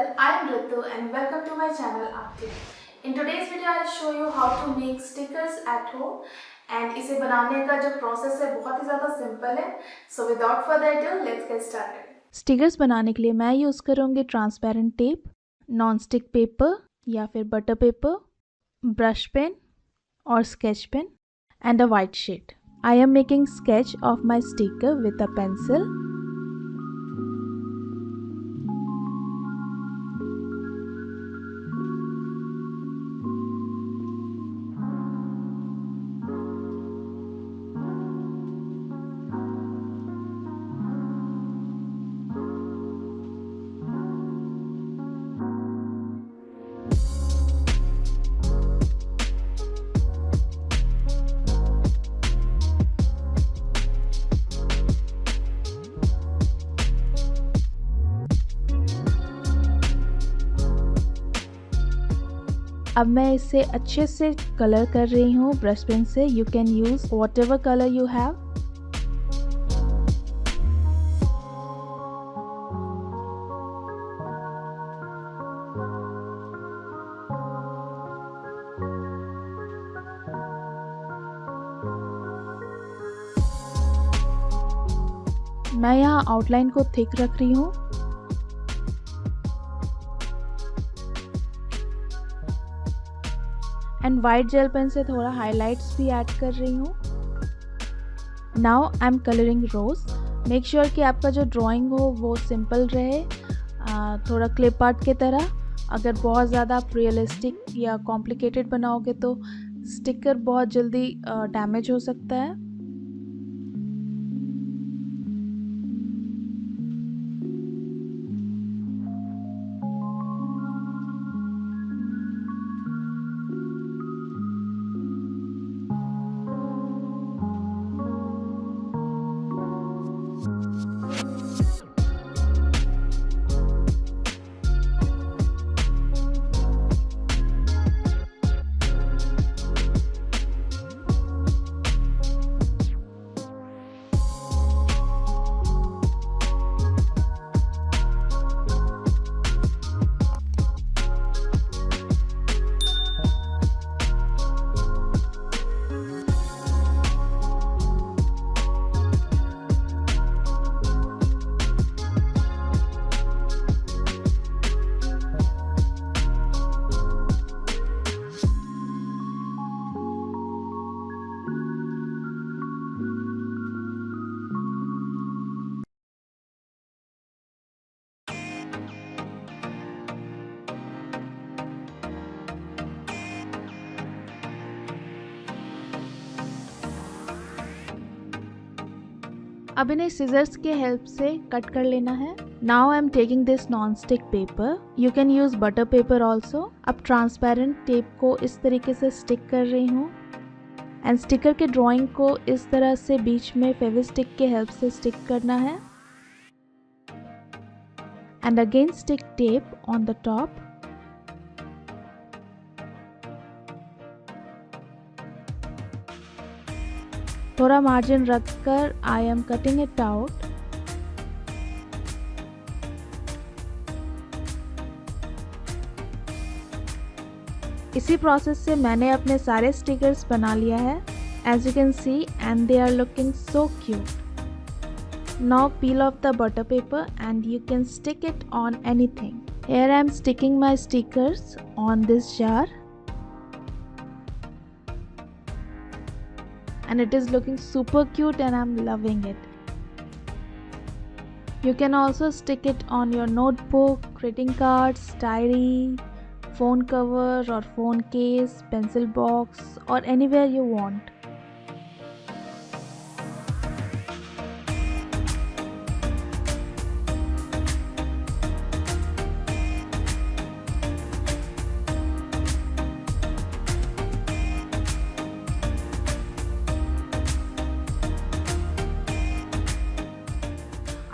Well, I am Ritu and welcome to my channel Update. In today's video, I'll show you how to make stickers at home and इसे बनाने का जो process है बहुत ही ज़्यादा simple है. So without further ado, let's get started. Stickers बनाने के लिए मैं यूज़ करूँगी transparent tape, non stick paper या फिर बटर पेपर, ब्रश पेन और sketch pen and a white sheet. I am making sketch of my sticker with a pencil. अब मैं इसे अच्छे से कलर कर रही हूँ ब्रश पेन से. You can use whatever colour you have. मैं यहाँ आउटलाइन को थिक रख रही हूँ. एंड वाइट जेल पेन से थोड़ा हाइलाइट्स भी ऐड कर रही हूँ. Now I am colouring rose. Make sure कि आपका जो ड्राइंग हो वो सिंपल रहे, थोड़ा क्लिप आर्ट की तरह. अगर बहुत ज़्यादा आप रियलिस्टिक या कॉम्प्लिकेटेड बनाओगे तो स्टिकर बहुत जल्दी डैमेज हो सकता है. अब इन्हें सीजर्स के हेल्प से कट कर लेना है. Now I am taking this non stick paper. You can use butter paper also. अब ट्रांसपेरेंट टेप को इस तरीके से स्टिक कर रही हूँ एंड स्टिकर के ड्राइंग को इस तरह से बीच में फेविस्टिक के हेल्प से स्टिक करना है. And again stick tape on the top. थोड़ा मार्जिन रखकर I am cutting it out. इसी प्रोसेस से मैंने अपने सारे स्टिकर्स बना लिया है as you can see and they are looking so cute. Now peel off the butter paper and you can stick it on anything. Here I am sticking my stickers on this jar. And it is looking super cute and I'm loving it. You can also stick it on your notebook, greeting cards, diary, phone cover or phone case, pencil box or anywhere you want.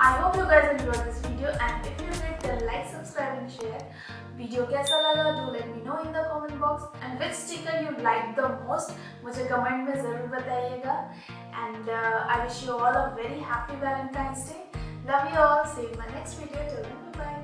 I hope you guys enjoyed this video and if you did then like, subscribe and share. Video कैसा लगा do let me know in the comment box and which sticker you like the most मुझे comment में ज़रूर बताइएगा. And I wish you all a very happy Valentine's Day. Love you all. See you in my next video. Till then, bye bye.